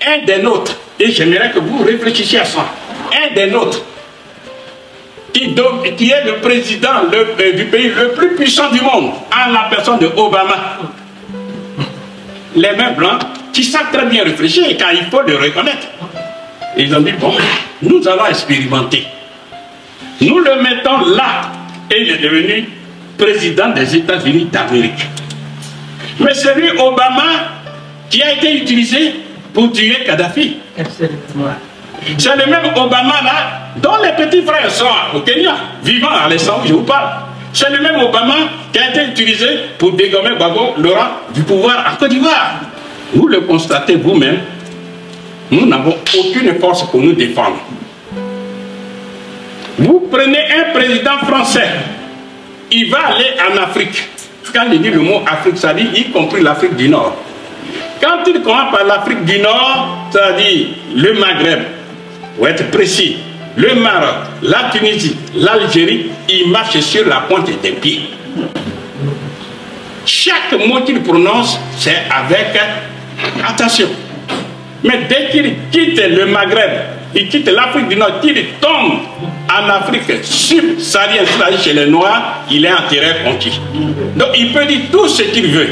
un des nôtres, et j'aimerais que vous réfléchissiez à ça, un des nôtres, qui est le président du pays le plus puissant du monde, en la personne de Obama. Les mêmes blancs qui savent très bien réfléchir, car il faut le reconnaître. Ils ont dit, bon, nous allons expérimenter. Nous le mettons là, et il est devenu président des États-Unis d'Amérique. Mais c'est lui, Obama, qui a été utilisé pour tuer Kadhafi. C'est le même Obama là, dont les petits frères sont au Kenya, vivant à l'instant où je vous parle. C'est le même Obama qui a été utilisé pour dégommer Gbagbo, Laurent, du pouvoir en Côte d'Ivoire. Vous le constatez vous-même, nous n'avons aucune force pour nous défendre. Vous prenez un président français, il va aller en Afrique. Quand il dit le mot Afrique, ça dit y compris l'Afrique du Nord. Quand il commence par l'Afrique du Nord, ça dit le Maghreb, pour être précis, le Maroc, la Tunisie, l'Algérie, il marche sur la pointe des pieds. Chaque mot qu'il prononce, c'est avec attention. Mais dès qu'il quitte le Maghreb, il quitte l'Afrique du Nord, qu'il tombe en Afrique subsaharienne, c'est-à-dire chez les Noirs, il est en terrain conquis. Donc il peut dire tout ce qu'il veut.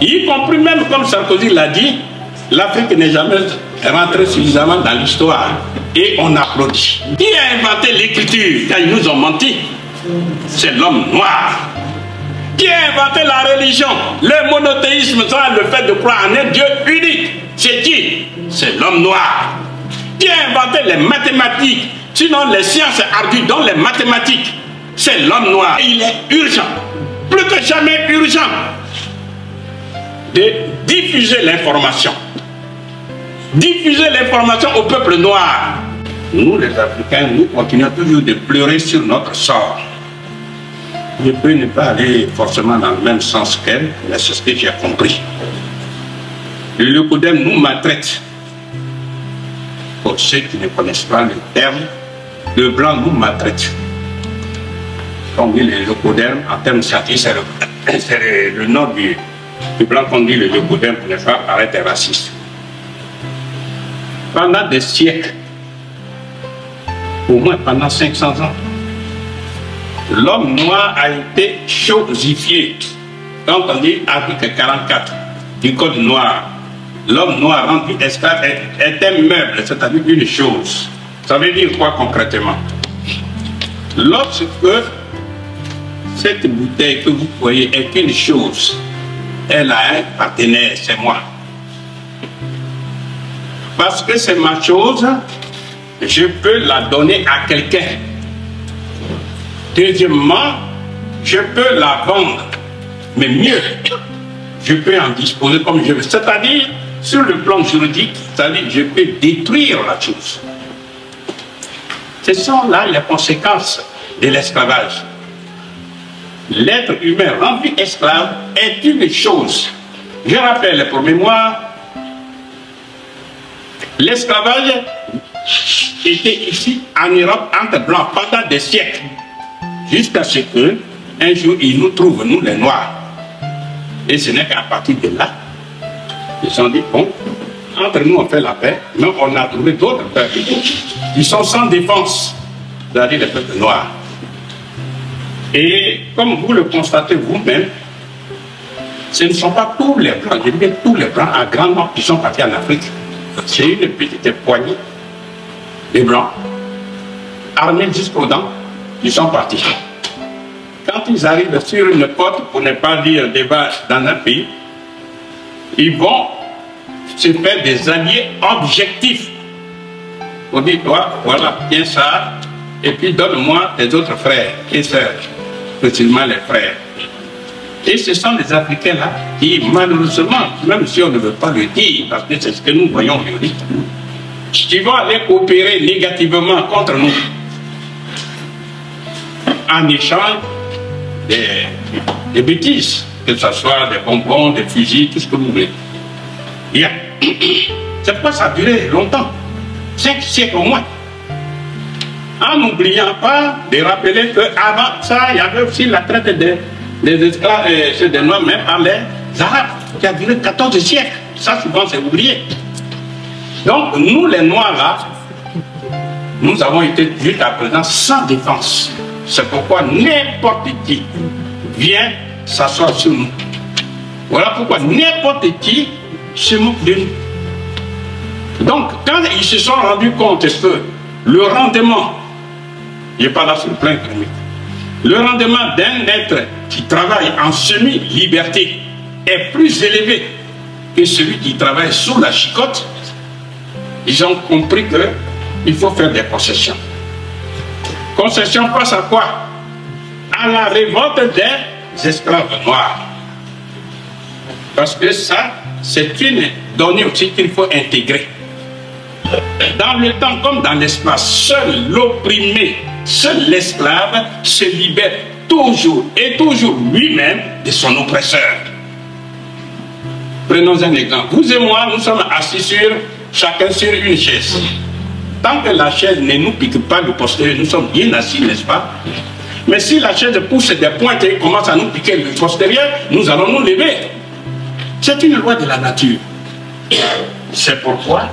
Y compris même, comme Sarkozy l'a dit, l'Afrique n'est jamais rentrée suffisamment dans l'histoire. Et on applaudit. Qui a inventé l'écriture quand ils nous ont menti? C'est l'homme noir. Qui a inventé la religion? Le monothéisme, le fait de croire en un Dieu unique. C'est qui? C'est l'homme noir. Qui a inventé les mathématiques? Sinon les sciences ardues, dont les mathématiques. C'est l'homme noir. Et il est urgent, plus que jamais urgent, de diffuser l'information. Diffuser l'information au peuple noir. Nous les Africains, nous continuons toujours de pleurer sur notre sort. Je peux ne pas aller forcément dans le même sens qu'elle, mais c'est ce que j'ai compris. Le Leucodème nous maltraite. Pour ceux qui ne connaissent pas le terme, le blanc nous maltraite. Quand on dit le Leucodème, en termes scientifiques, c'est le nom du blanc qu'on dit le Leucodème pour ne pas paraître raciste. Pendant des siècles, au moins pendant 500 ans, l'homme noir a été chosifié. Quand on dit article 44 du code noir, l'homme noir rendu esclave est un meuble, c'est-à-dire une chose. Ça veut dire quoi concrètement? Lorsque cette bouteille que vous voyez est une chose, elle a un partenaire, c'est moi. Parce que c'est ma chose, je peux la donner à quelqu'un. Deuxièmement, je peux la vendre. Mais mieux, je peux en disposer comme je veux. C'est-à-dire, sur le plan juridique, c'est-à-dire je peux détruire la chose. Ce sont là les conséquences de l'esclavage. L'être humain rendu esclave est une chose. Je rappelle pour mémoire, l'esclavage était ici en Europe entre blancs pendant des siècles. Jusqu'à ce que un jour ils nous trouvent, nous les Noirs. Et ce n'est qu'à partir de là, ils se sont dit, bon, entre nous on fait la paix, mais on a trouvé d'autres peuples qui sont sans défense, c'est-à-dire les peuples noirs. Et comme vous le constatez vous-même, ce ne sont pas tous les blancs, je dis bien tous les blancs à grand nombre qui sont partis en Afrique. C'est une petite poignée de blancs, armés jusqu'aux dents, qui sont partis. Quand ils arrivent sur une côte, pour ne pas dire débat dans un pays, ils vont se faire des alliés objectifs. On dit, toi, voilà, tiens ça, et puis donne-moi tes autres frères et sœurs, précisément les frères. Et ce sont les Africains là qui, malheureusement, même si on ne veut pas le dire, parce que c'est ce que nous voyons aujourd'hui, qui vont aller coopérer négativement contre nous, en échange des bêtises, que ce soit des bonbons, des fusils, tout ce que vous voulez. Bien. C'est pourquoi ça a duré longtemps, 5 siècles au moins. En n'oubliant pas de rappeler qu'avant ça, il y avait aussi la traite des esclaves, des Noirs, même par les Arabes, qui a duré 14 siècles. Ça, souvent, c'est oublié. Donc, nous, les Noirs, là, nous avons été jusqu'à présent sans défense. C'est pourquoi n'importe qui vient s'asseoir sur nous. Voilà pourquoi n'importe qui se moque de nous. Donc, quand ils se sont rendus compte que le rendement, il n'est pas là sur le plan économique, le rendement d'un être qui travaille en semi-liberté est plus élevé que celui qui travaille sous la chicotte, ils ont compris qu'il faut faire des concessions. Concession face à quoi? À la révolte des esclaves noirs. Parce que ça, c'est une donnée aussi qu'il faut intégrer. Dans le temps comme dans l'espace, seul l'opprimé, seul l'esclave se libère toujours et toujours lui-même de son oppresseur. Prenons un exemple. Vous et moi, nous sommes assis chacun sur une chaise. Tant que la chaise ne nous pique pas le postérieur, nous sommes bien assis, n'est-ce pas? Mais si la chaise pousse des pointes et commence à nous piquer le postérieur, nous allons nous lever. C'est une loi de la nature. C'est pourquoi,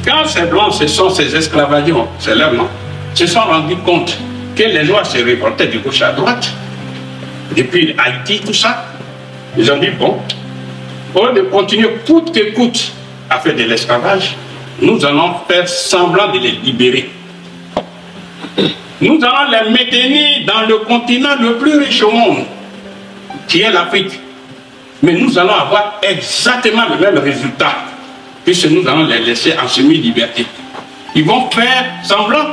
quand ces blancs, ce sont ces esclavagistes, c'est leur nom, se sont rendus compte que les Noirs se révoltaient de gauche à droite, depuis Haïti, tout ça, ils ont dit, bon, au lieu de continuer coûte que coûte à faire de l'esclavage, nous allons faire semblant de les libérer. Nous allons les maintenir dans le continent le plus riche au monde, qui est l'Afrique. Mais nous allons avoir exactement le même résultat, puisque nous allons les laisser en semi-liberté. Ils vont faire semblant,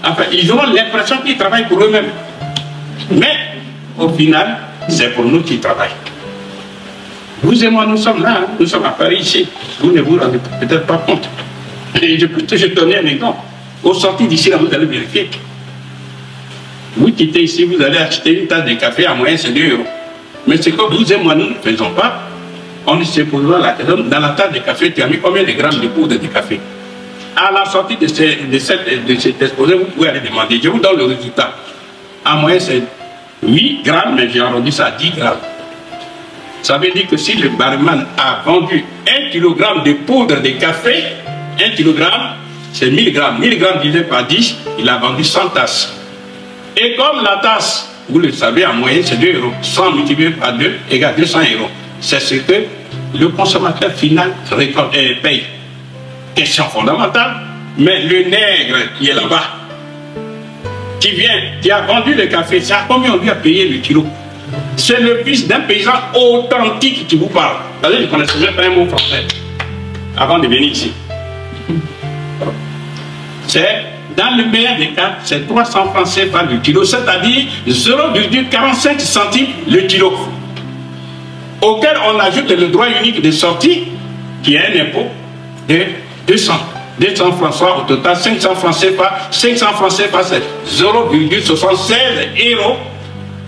enfin, ils auront l'impression qu'ils travaillent pour eux-mêmes. Mais, au final, c'est pour nous qu'ils travaillent. Vous et moi, nous sommes là, hein, nous sommes à Paris ici. Vous ne vous rendez peut-être pas compte. Et je peux te donner un exemple. Au sortir d'ici, là, vous allez vérifier. Vous quittez ici, vous allez acheter une tasse de café à moyenne, c'est 2 €. Mais ce que vous et moi, nous ne faisons pas, on se pose la question, dans la tasse de café, tu as mis combien de grammes de poudre de café? À la sortie de cet exposé, vous pouvez aller demander. Je vous donne le résultat. En moyenne, c'est 8 grammes, mais j'ai arrondi ça à 10 grammes. Ça veut dire que si le barman a vendu 1 kg de poudre de café, 1 kg, c'est 1000 grammes. 1000 grammes divisé par 10, il a vendu 100 tasses. Et comme la tasse, vous le savez, en moyenne, c'est 2 €. 100 multiplié par 2 égale 200 €. C'est ce que le consommateur final paye. Question fondamentale, mais le nègre qui est là-bas, qui vient, qui a vendu le café, c'est à combien on lui a payé le kilo? C'est le fils d'un paysan authentique qui vous parle. Vous savez, je ne connaissais même pas un mot français avant de venir ici. C'est, dans le meilleur des cas, c'est 300 francs CFA le kilo, c'est-à-dire 0,45 centimes le kilo. Auquel on ajoute le droit unique de sortie, qui est un impôt de 200 francs, soit au total 500 francs CFA. 500 francs CFA, c'est 0,76 €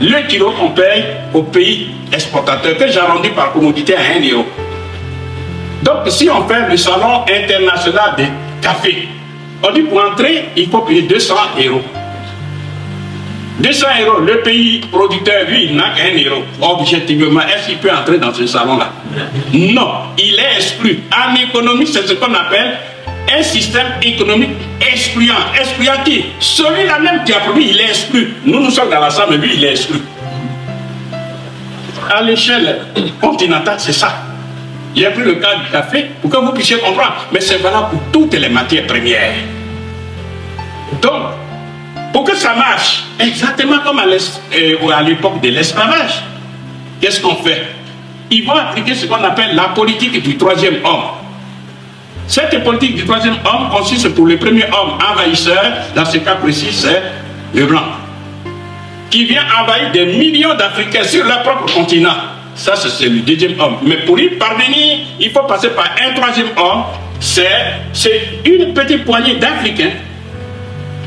le kilo qu'on paye au pays exportateur, que j'arrondis par commodité à 1 €. Donc, si on fait le salon international des cafés, on dit pour entrer, il faut payer 200 €. 200 €, le pays producteur, lui, il n'a qu'un €. Objectivement, est-ce qu'il peut entrer dans ce salon-là? Non, il est exclu. En économie, c'est ce qu'on appelle un système économique excluant. Excluant qui? Celui-là même qui a produit, il est exclu. Nous sommes dans la salle, mais lui, il est exclu. À l'échelle continentale, c'est ça. J'ai pris le cas du café pour que vous puissiez comprendre. Mais c'est valable pour toutes les matières premières. Donc, pour que ça marche, exactement comme à l'époque de l'esclavage, qu'est-ce qu'on fait? Ils vont appliquer ce qu'on appelle la politique du troisième homme. Cette politique du troisième homme consiste pour le premier homme envahisseur, dans ce cas précis, c'est le blanc, qui vient envahir des millions d'Africains sur leur propre continent. Ça, c'est le deuxième homme. Mais pour y parvenir, il faut passer par un troisième homme. C'est une petite poignée d'Africains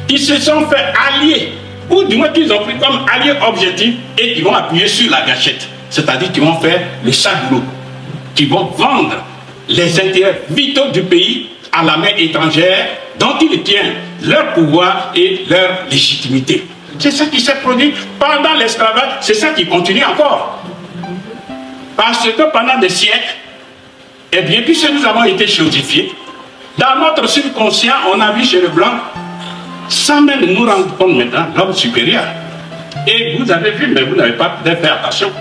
qui se sont fait alliés, ou du moins qu'ils ont pris comme alliés objectifs et qui vont appuyer sur la gâchette. C'est-à-dire qu'ils vont faire le sale boulot, qui vont vendre les intérêts vitaux du pays à la main étrangère dont ils tiennent leur pouvoir et leur légitimité. C'est ça qui s'est produit pendant l'esclavage, c'est ça qui continue encore. Parce que pendant des siècles, eh bien, puisque nous avons été chosifiés, Dans notre subconscient, on a vu chez le blanc, sans même nous rendre compte maintenant, l'homme supérieur. Et vous avez vu, mais vous n'avez pas peut-être fait attention.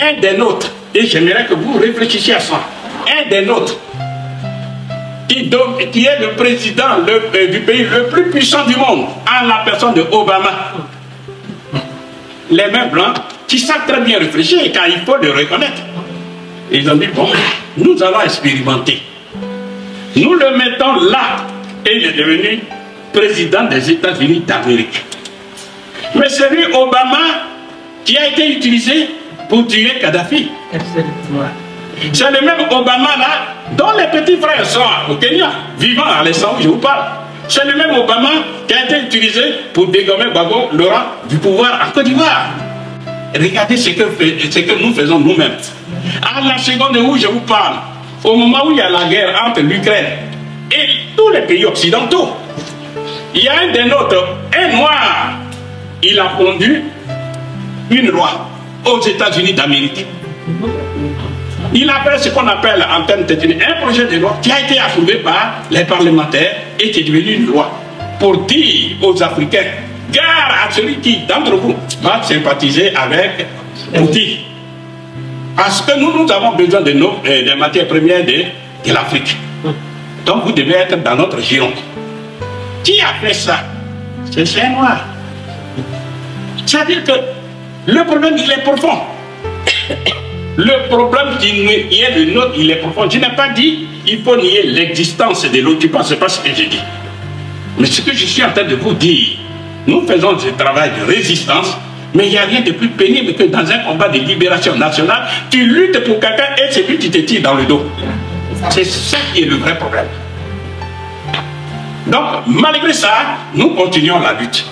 Un des nôtres, et j'aimerais que vous réfléchissiez à ça, un des nôtres, qui est le président du pays le plus puissant du monde, en la personne de Obama. Les mêmes blancs qui savent très bien réfléchir, car il faut le reconnaître. Ils ont dit, bon, nous allons expérimenter. Nous le mettons là, et il est devenu président des États-Unis d'Amérique. Mais c'est lui, Obama, qui a été utilisé pour tuer Kadhafi. C'est le même Obama là, dont les petits frères sont au Kenya, vivant à l'instant où je vous parle. C'est le même Obama qui a été utilisé pour dégommer Gbagbo, le roi du pouvoir en Côte d'Ivoire. Regardez ce que nous faisons nous-mêmes. À la seconde où je vous parle, au moment où il y a la guerre entre l'Ukraine et tous les pays occidentaux, il y a un des nôtres, un noir, il a pondu une loi aux États-Unis d'Amérique. Il a fait ce qu'on appelle en termes techniques un projet de loi qui a été approuvé par les parlementaires et qui est devenu une loi pour dire aux Africains, gare à celui qui, d'entre vous, va sympathiser avec Poutine. Parce que nous avons besoin de des matières premières de l'Afrique. Donc vous devez être dans notre giron. Qui a fait ça? C'est un noir. C'est-à-dire que le problème, il est profond. Le problème qui est le nôtre, il est profond. Je n'ai pas dit il faut nier l'existence de l'autre. Tu ne penses pas ce que j'ai dit. Mais ce que je suis en train de vous dire, nous faisons ce travail de résistance, mais il n'y a rien de plus pénible que dans un combat de libération nationale, tu luttes pour quelqu'un et c'est lui qui te tire dans le dos. C'est ça qui est le vrai problème. Donc, malgré ça, nous continuons la lutte.